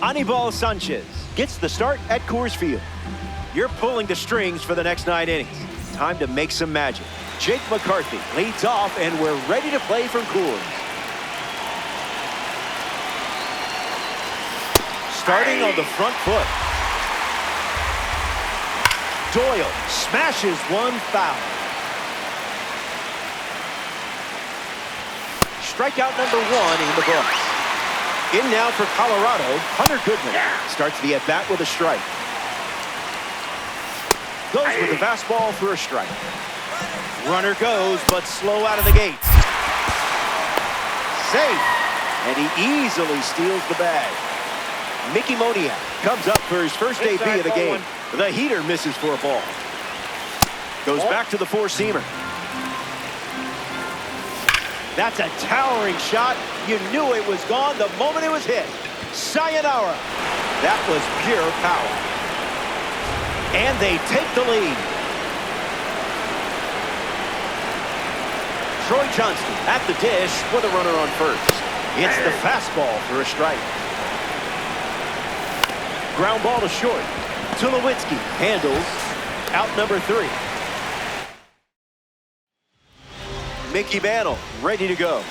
Anibal Sanchez gets the start at Coors Field. You're pulling the strings for the next 9 innings. Time to make some magic. Jake McCarthy leads off, and we're ready to play from Coors. Starting on the front foot. Doyle smashes one foul. Strikeout number 1 in the books. In now for Colorado, Hunter Goodman starts the at-bat with a strike. Goes with the fastball for a strike. Runner goes, but slow out of the gate. Safe, and he easily steals the bag. Mickey Moniak comes up for his first debut of the game. The heater misses for a ball. Goes back to the four-seamer. That's a towering shot. You knew it was gone the moment it was hit. Sayonara. That was pure power. And they take the lead. Troy Johnston at the dish with a runner on first. It's the fastball for a strike. Ground ball to short. Tulowitzki handles out number 3. Mickey Mantle ready to go.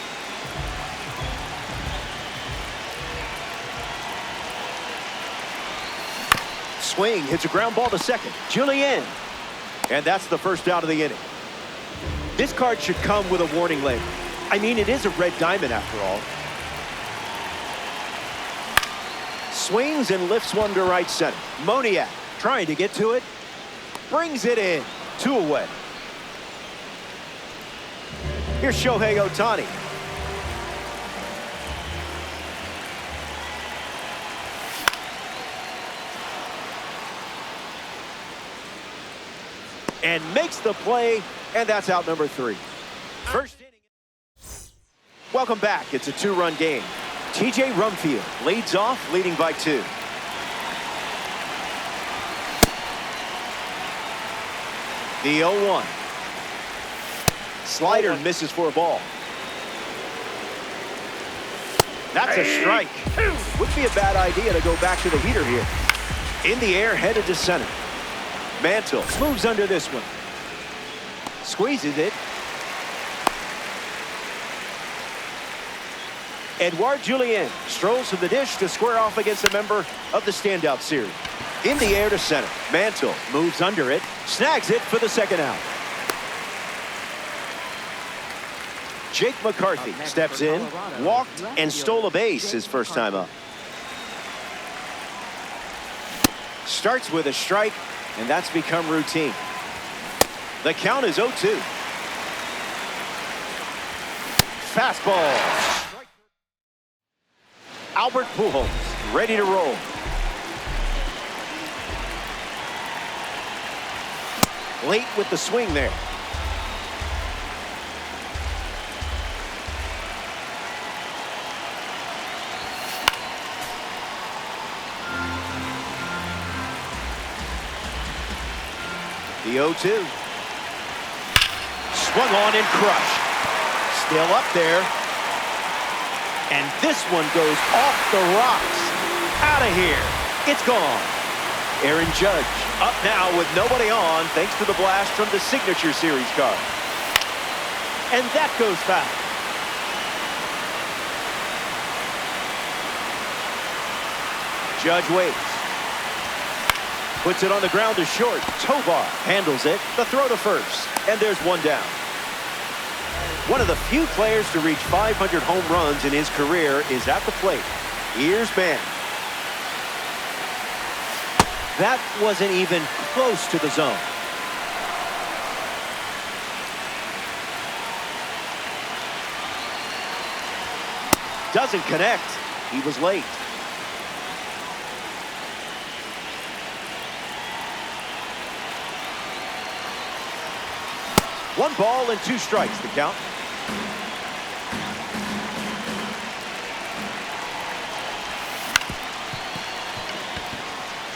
Swing hits a ground ball to second. Julien. And that's the first out of the inning. This card should come with a warning label. I mean, it is a red diamond after all. Swings and lifts one to right center. Moniak trying to get to it. Brings it in. 2 away. Here's Shohei Ohtani. And makes the play, and that's out number 3. First inning. Welcome back. It's a 2-run game. TJ Rumfield leads off, leading by 2. The 0-1. Slider misses for a ball. That's a strike. Would be a bad idea to go back to the heater here. In the air, headed to center. Mantle moves under this one. Squeezes it. Edouard Julien strolls to the dish to square off against a member of the standout series. In the air to center. Mantle moves under it. Snags it for the second out. Jake McCarthy steps in, walked, and stole a base his first time up. Starts with a strike, and that's become routine. The count is 0-2. Fastball. Albert Pujols ready to roll. Late with the swing there. The 0-2. Swung on and crushed. Still up there. And this one goes off the rocks. Out of here. It's gone. Aaron Judge up now with nobody on thanks to the blast from the Signature Series card. And that goes foul. Judge waits. Puts it on the ground to short. Tovar handles it. The throw to first. And there's one down. One of the few players to reach 500 home runs in his career is at the plate. Here's Ben. That wasn't even close to the zone. Doesn't connect. He was late. One ball and 2 strikes to count.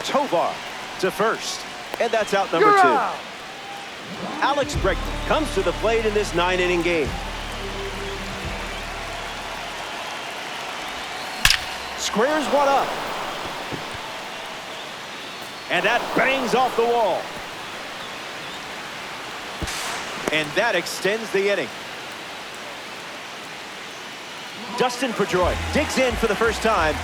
Tovar to first, and that's out number 2. Alex Bregman comes to the plate in this 9-inning game. Squares one up. And that bangs off the wall. And that extends the inning. Dustin Pedroia digs in for the first time,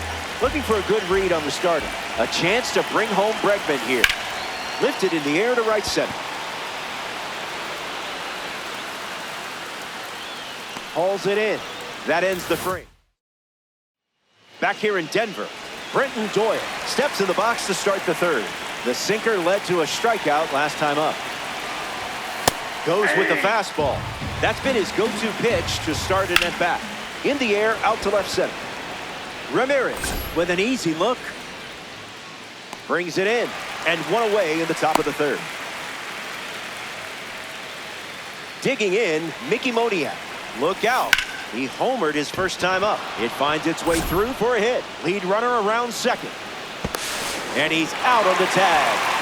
looking for a good read on the starter. A chance to bring home Bregman here. Lifted in the air to right center. Hauls it in. That ends the frame. Back here in Denver, Brenton Doyle steps in the box to start the third. The sinker led to a strikeout last time up. Goes with the fastball. That's been his go-to pitch to start an at-bat. In the air, out to left center. Ramirez with an easy look. Brings it in, and one away in the top of the third. Digging in, Mickey Moniak. Look out. He homered his first time up. It finds its way through for a hit. Lead runner around second. And he's out on the tag.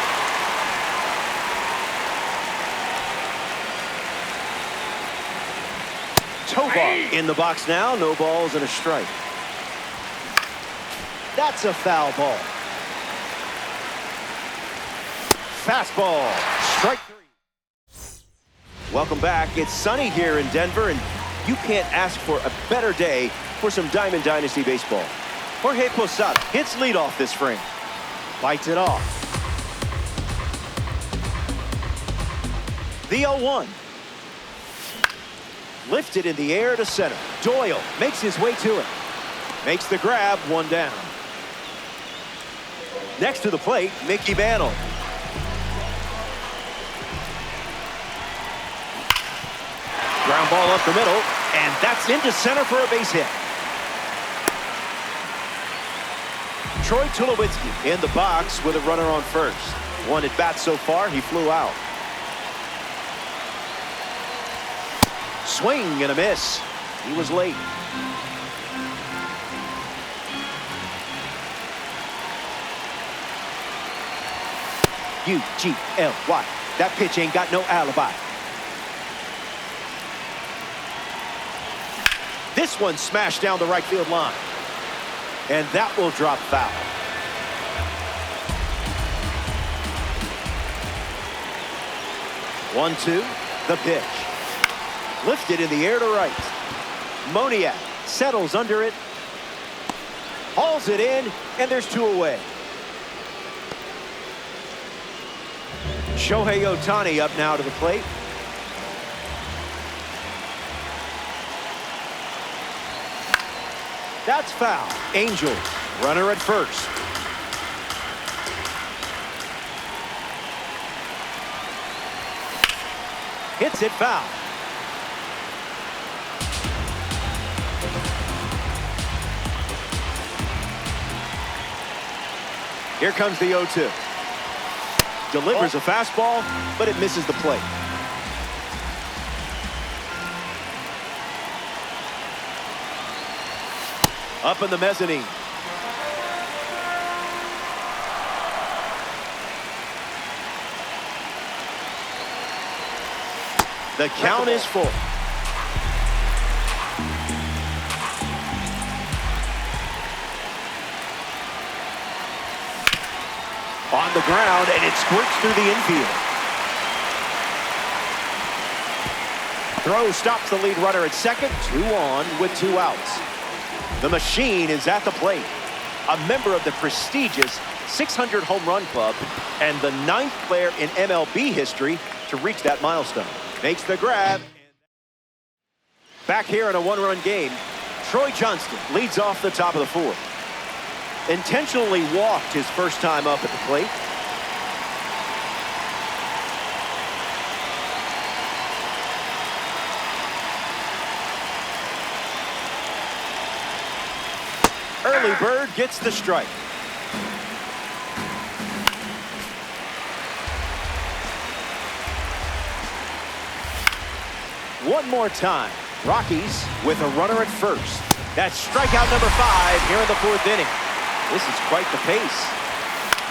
Tovar in the box now. No balls and a strike. That's a foul ball. Fastball. Strike three. Welcome back. It's sunny here in Denver, and you can't ask for a better day for some Diamond Dynasty baseball. Jorge Posada hits leadoff this frame. Bites it off. The 0-1. Lifted in the air to center. Doyle makes his way to it. Makes the grab, one down. Next to the plate, Mickey Mantle. Ground ball up the middle, and that's into center for a base hit. Troy Tulowitzki in the box with a runner on first. One at bat so far, he flew out. Swing and a miss. He was late. U-G-L-Y. That pitch ain't got no alibi. This one smashed down the right field line. And that will drop foul. One-two, the pitch. Lifted in the air to right. Moniak settles under it. Hauls it in, and there's two away. Shohei Ohtani up now to the plate. That's foul. Angels, runner at first. Hits it foul. Here comes the 0-2. Delivers a fastball, but it misses the plate. Up in the mezzanine. The count is full. On the ground, and it squirts through the infield. Throw stops the lead runner at second. 2 on with 2 outs. The machine is at the plate. A member of the prestigious 600 home run club and the 9th player in MLB history to reach that milestone. Makes the grab. Back here in a 1-run game, Troy Johnston leads off the top of the 4th. Intentionally walked his first time up at the plate. Early bird gets the strike. One more time. Rockies with a runner at first. That's strikeout number 5 here in the 4th inning. This is quite the pace.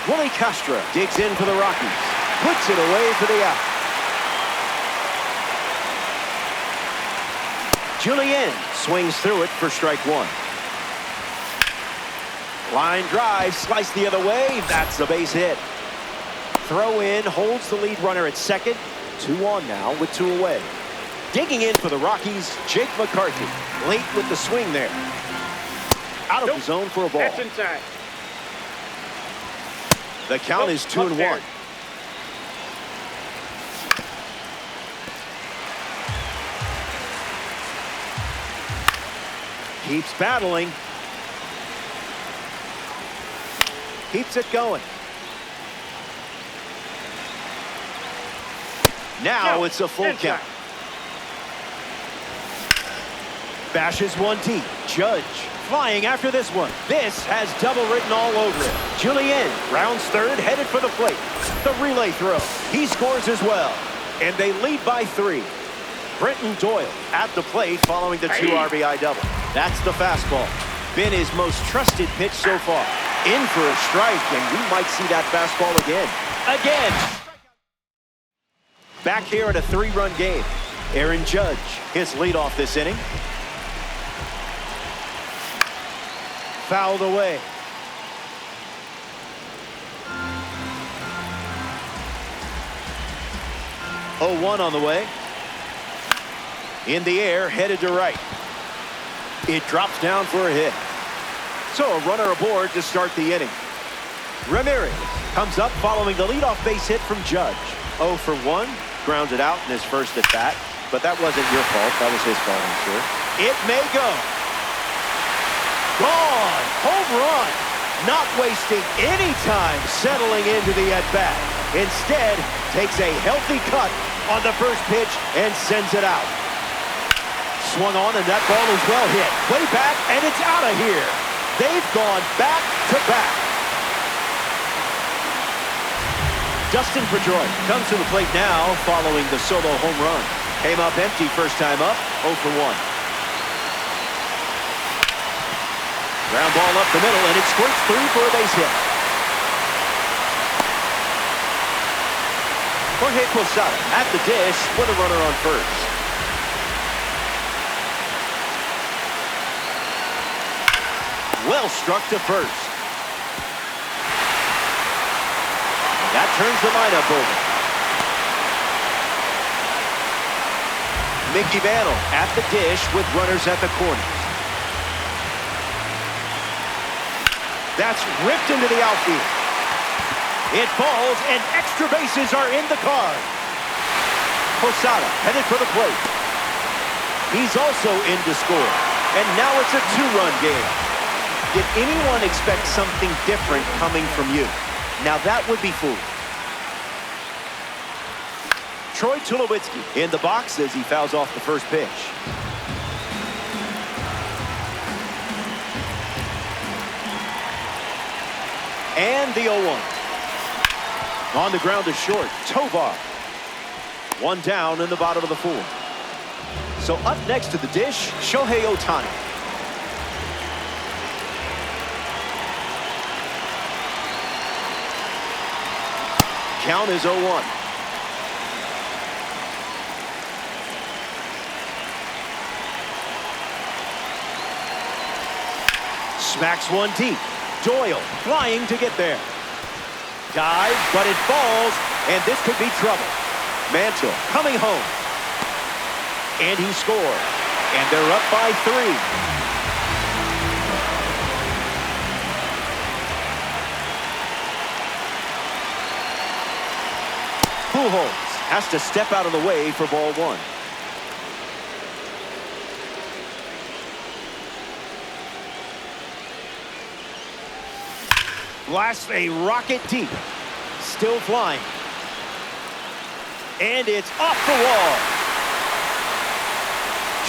Willie Castro digs in for the Rockies. Puts it away for the out. Julien swings through it for strike 1. Line drive, sliced the other way. That's a base hit. Throw in, holds the lead runner at second. 2 on now with 2 away. Digging in for the Rockies, Jake McCarthy. Late with the swing there. Out of the zone for a ball. That's inside. The count is 2-1. Keeps battling. Keeps it going. Now it's a full count. Bashes one deep. Judge flying after this one. This has double written all over it. Julian rounds third, headed for the plate. The relay throw. He scores as well. And they lead by 3. Brenton Doyle at the plate following the 2 RBI double. That's the fastball. Been his most trusted pitch so far. In for a strike, and we might see that fastball again. Back here at a 3-run game. Aaron Judge, his leadoff this inning. Fouled away. Oh, 1 on the way. In the air, headed to right. It drops down for a hit. So a runner aboard to start the inning. Ramirez comes up following the leadoff base hit from Judge. 0 for 1, grounded out in his first at bat. But that wasn't your fault. That was his fault, I'm sure. It may go. Gone. Home run. Not wasting any time settling into the at-bat. Instead, takes a healthy cut on the first pitch and sends it out. Swung on, and that ball is well hit. Way back, and it's out of here. They've gone back to back. Dustin Pedroia comes to the plate now following the solo home run. Came up empty first time up, 0 for 1. Ground ball up the middle, and it squirts through for a base hit. Jorge Posada at the dish with a runner on first. Well struck to first. That turns the lineup over. Mickey Mantle at the dish with runners at the corners. That's ripped into the outfield. It falls, and extra bases are in the card. Posada headed for the plate. He's also in to score. And now it's a 2-run game. Did anyone expect something different coming from you? Now that would be foolish. Troy Tulowitzki in the box as he fouls off the first pitch. And the 0-1. On the ground to short, Tovar. 1 down in the bottom of the 4th. So up next to the dish, Shohei Ohtani. Count is 0-1. Smacks one deep. Doyle flying to get there. Dive, but it falls, and this could be trouble. Mantle coming home. And he scores. And they're up by 3. Pujols has to step out of the way for ball 1. Blasts a rocket deep. Still flying. And it's off the wall.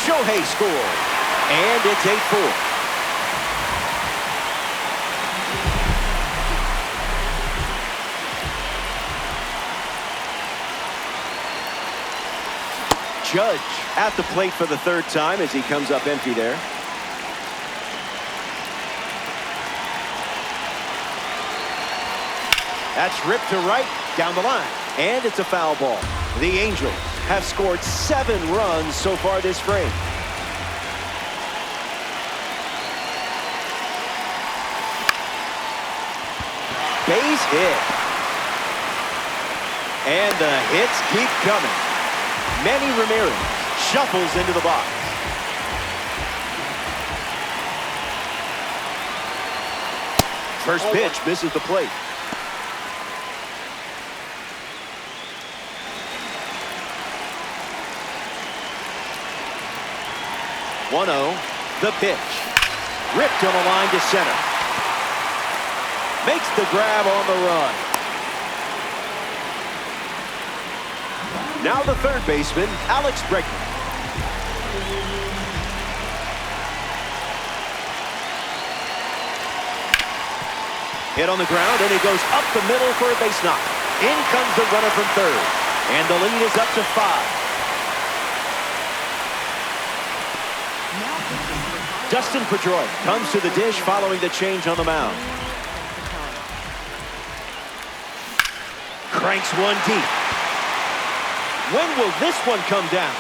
Shohei scores. And it's 8-4. Judge at the plate for the 3rd time as he comes up empty there. That's ripped to right, down the line, and it's a foul ball. The Angels have scored 7 runs so far this frame. Base hit. And the hits keep coming. Manny Ramirez shuffles into the box. First pitch misses the plate. 1-0, the pitch. Ripped on the line to center. Makes the grab on the run. Now the third baseman, Alex Bregman. Hit on the ground, and it goes up the middle for a base knock. In comes the runner from third, and the lead is up to 5. Dustin Pedroia comes to the dish following the change on the mound. Cranks one deep. When will this one come down?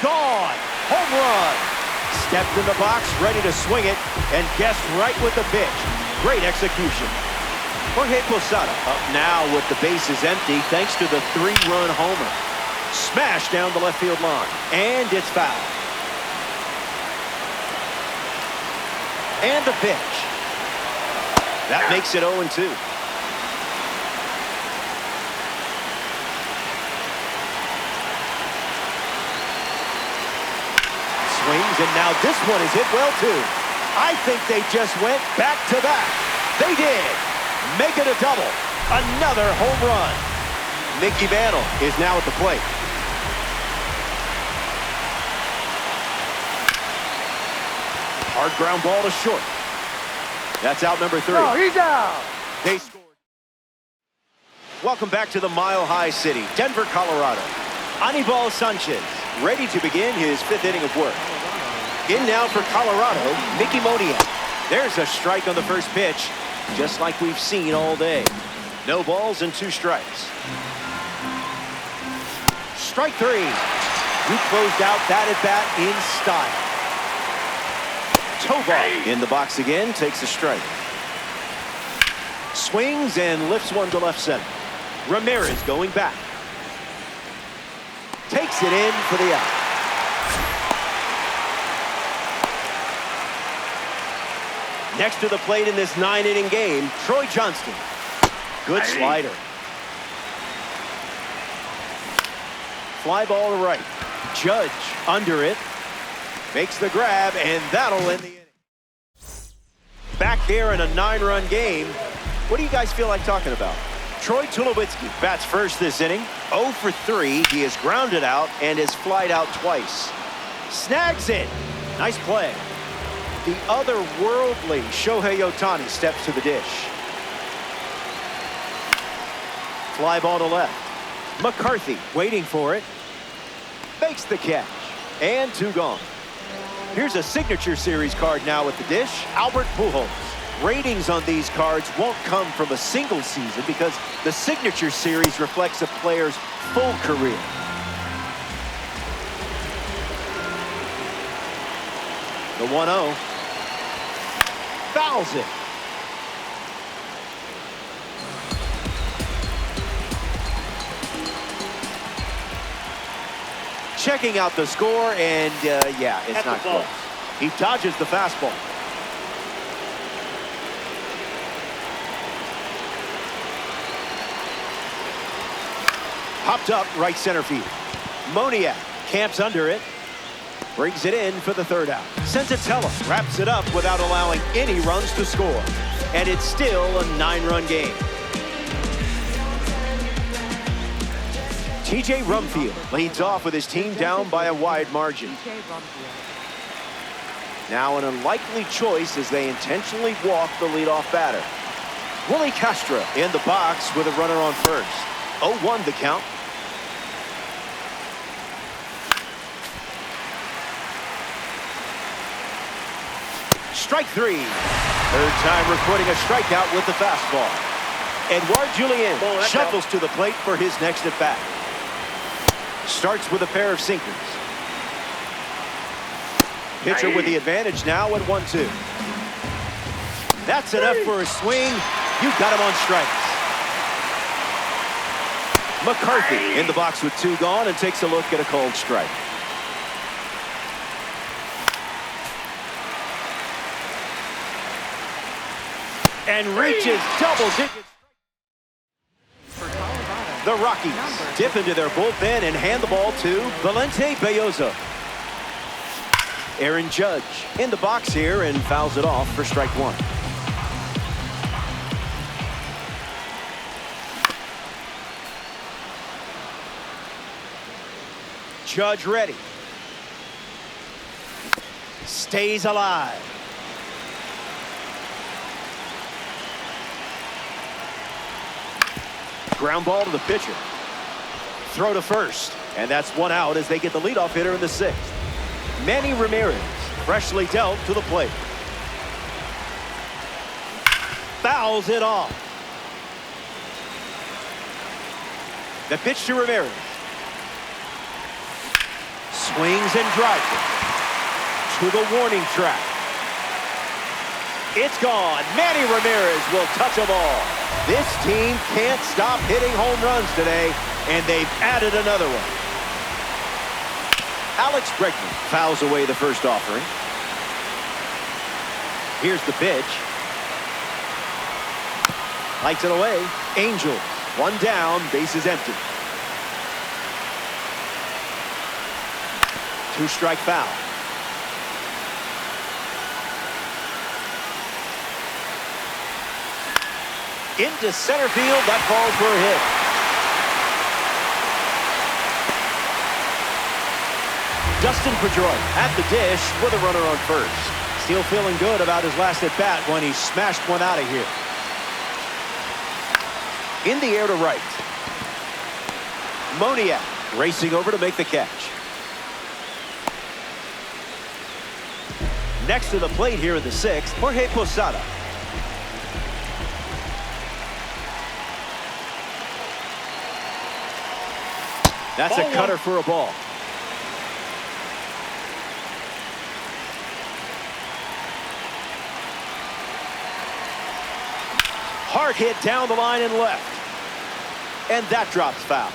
Gone. Home run. Stepped in the box, ready to swing it, and guessed right with the pitch. Great execution. Jorge Posada up now with the bases empty thanks to the 3-run homer. Smash down the left field line, and it's foul. And the pitch. That makes it 0-2. Swings, and now this one is hit well, too. I think they just went back-to-back. They did. Make it a double. Another home run. Mickey Mantle is now at the plate. Hard ground ball to short. That's out number 3. Oh, he's out. They scored. Welcome back to the Mile High City, Denver, Colorado. Anibal Sanchez ready to begin his 5th inning of work. In now for Colorado, Mickey Moniak. There's a strike on the first pitch, just like we've seen all day. No balls and 2 strikes. Strike 3. He closed out that at-bat in style. Tovar in the box again, takes a strike. Swings and lifts one to left center. Ramirez going back. Takes it in for the out. Next to the plate in this 9-inning game, Troy Johnston. Good slider. Fly ball to right. Judge under it. Makes the grab, and that'll end the inning. Back here in a 9-run game, what do you guys feel like talking about? Troy Tulowitzki bats first this inning. 0 for 3. He is grounded out and is flied out twice. Snags it. Nice play. The otherworldly Shohei Ohtani steps to the dish. Fly ball to left. McCarthy waiting for it. Makes the catch. And 2 gone. Here's a signature series card now at the dish. Albert Pujols. Ratings on these cards won't come from a single season because the signature series reflects a player's full career. The 1-0. Fouls it. Checking out the score, and yeah, it's not close. He dodges the fastball. Popped up right center field. Moniak camps under it. Brings it in for the 3rd out. Senzatella wraps it up without allowing any runs to score. And it's still a 9-run game. TJ Rumfield leads off with his team down by a wide margin. Now an unlikely choice as they intentionally walk the leadoff batter. Willie Castro in the box with a runner on first. 0-1 the count. Strike 3. 3rd time recording a strikeout with the fastball. Edouard Julien shuffles to the plate for his next at bat. Starts with a pair of sinkers. Pitcher with the advantage now at 1-2. That's enough for a swing. You got him on strikes. McCarthy in the box with 2 gone and takes a look at a called strike. And reaches double digits. The Rockies dip into their bullpen and hand the ball to Valente Belloso. Aaron Judge in the box here and fouls it off for strike 1. Judge ready. Stays alive. Ground ball to the pitcher. Throw to first. And that's 1 out as they get the leadoff hitter in the 6th. Manny Ramirez, freshly dealt to the plate. Fouls it off. The pitch to Ramirez. Swings and drives it to the warning track. It's gone. Manny Ramirez will touch a ball. This team can't stop hitting home runs today, and they've added another one. Alex Bregman fouls away the first offering. Here's the pitch. Lights it away. Angels, 1 down, bases empty. 2-strike foul. Into center field, that falls for a hit. Dustin Pedroia at the dish with a runner on first. Still feeling good about his last at bat when he smashed one out of here. In the air to right. Moniak racing over to make the catch. Next to the plate here in the 6th, Jorge Posada. That's a cutter for a ball. Hard hit down the line and left. And that drops foul.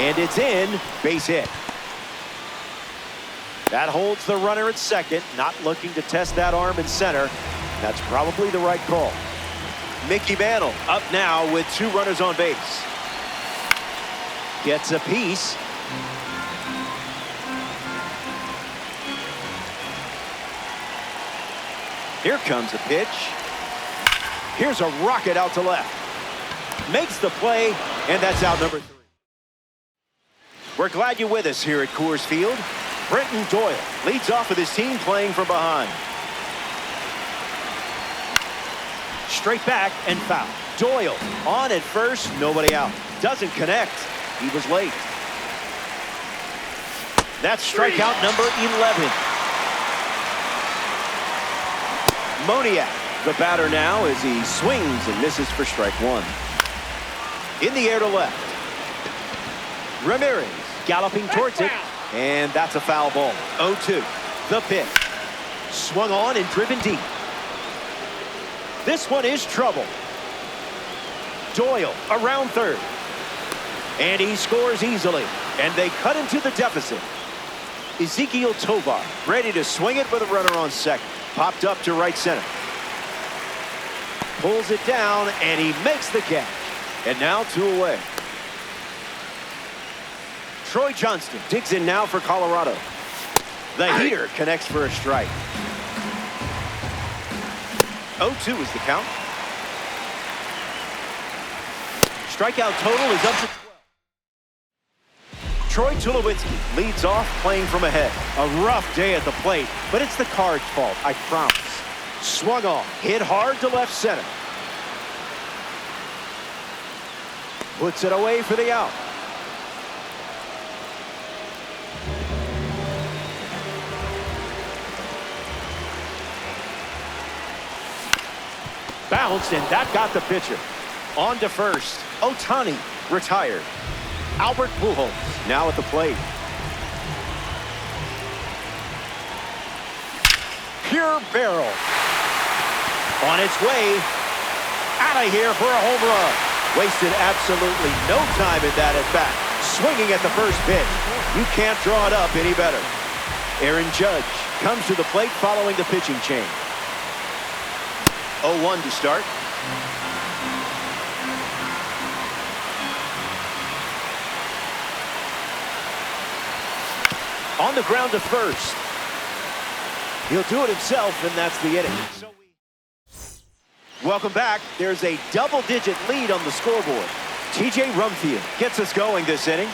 And it's in, base hit. That holds the runner at second, not looking to test that arm in center. That's probably the right call. Mickey Mantle up now with 2 runners on base. Gets a piece. Here comes a pitch. Here's a rocket out to left. Makes the play, and that's out number 3. We're glad you're with us here at Coors Field. Brenton Doyle leads off with his team playing from behind. Straight back and foul. Doyle on at first, nobody out. Doesn't connect. He was late. That's strikeout number 11. Moniak, the batter now, as he swings and misses for strike 1. In the air to left. Ramirez galloping towards it, and that's a foul ball. 0-2. The pitch. Swung on and driven deep. This one is trouble. Doyle around third. And he scores easily. And they cut into the deficit. Ezekiel Tovar ready to swing it with a runner on second. Popped up to right center. Pulls it down, and he makes the catch. And now 2 away. Troy Johnston digs in now for Colorado. The heater connects for a strike. 0-2 is the count. Strikeout total is up to 12. Troy Tulowitzki leads off playing from ahead. A rough day at the plate, but it's the Cards' fault, I promise. Swung on, hit hard to left center. Puts it away for the out. Bounced, and that got the pitcher. On to first. Ohtani retired. Albert Pujols now at the plate. pure barrel. On its way, out of here for a home run. Wasted absolutely no time in that at bat. Swinging at the first pitch. You can't draw it up any better. Aaron Judge comes to the plate following the pitching change. 0-1 to start. On the ground to first. He'll do it himself, and that's the inning. Welcome back. There's a double-digit lead on the scoreboard. TJ Rumfield gets us going this inning.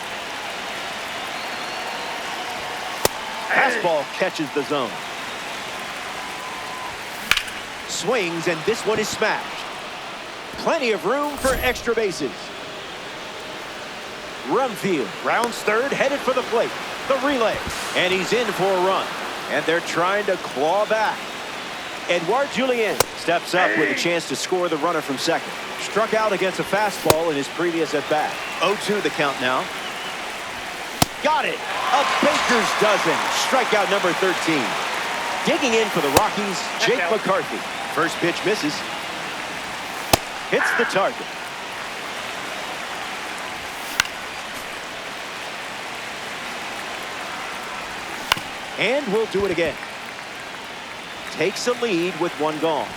Fastball catches the zone. Swings, and this one is smashed. Plenty of room for extra bases. Rumfield rounds third, headed for the plate. The relay, and he's in for a run. And they're trying to claw back. Edouard Julien steps up with a chance to score the runner from second. Struck out against a fastball in his previous at-bat. 0-2 the count now. Got it. A baker's dozen. Strikeout number 13. Digging in for the Rockies, Jake McCarthy. First pitch misses. Hits the target. And we'll do it again. Takes a lead with one gone.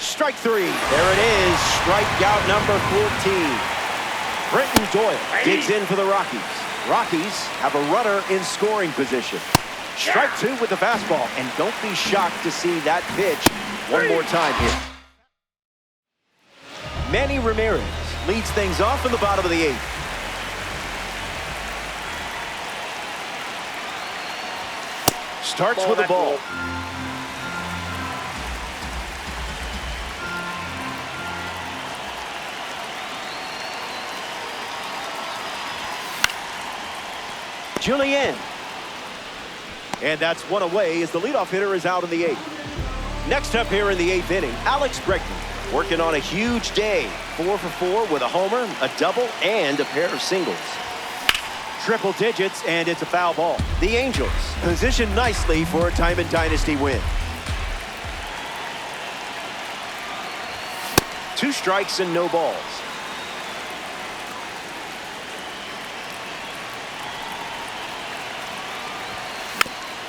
Strike three. There it is. Strikeout number 14. Brenton Doyle digs in for the Rockies. Rockies have a runner in scoring position. Strike two with the fastball. And don't be shocked to see that pitch one more time here. Manny Ramirez leads things off in the bottom of the eighth. Starts with a ball. Julien. And that's one away as the leadoff hitter is out in the eighth. Next up here in the eighth inning, Alex Bregman working on a huge day. 4 for 4 with a homer, a double, and a pair of singles. Triple digits, and it's a foul ball. The Angels positioned nicely for a time and dynasty win. 2 strikes and no balls.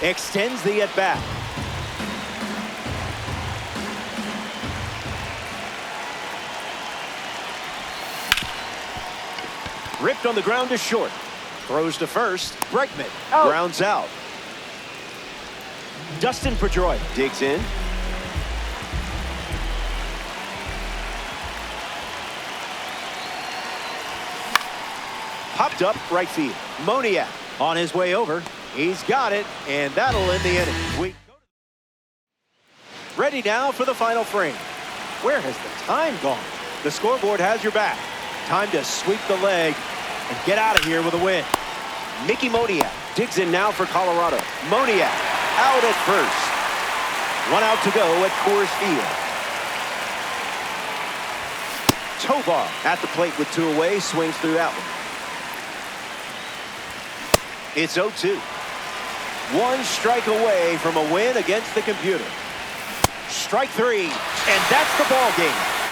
Extends the at-bat. Ripped on the ground to short. Throws to first. Bregman grounds out. Dustin Pedroia digs in. Popped up right field. Moniak on his way over. He's got it, and that'll end the inning. Ready now for the final frame. Where has the time gone? The scoreboard has your back. Time to sweep the leg and get out of here with a win. Mickey Moniak digs in now for Colorado. Moniak out at first. 1 out to go at Coors Field. Tovar at the plate with 2 away, swings through that one. It's 0-2. 1 strike away from a win against the computer. Strike 3, and that's the ball game.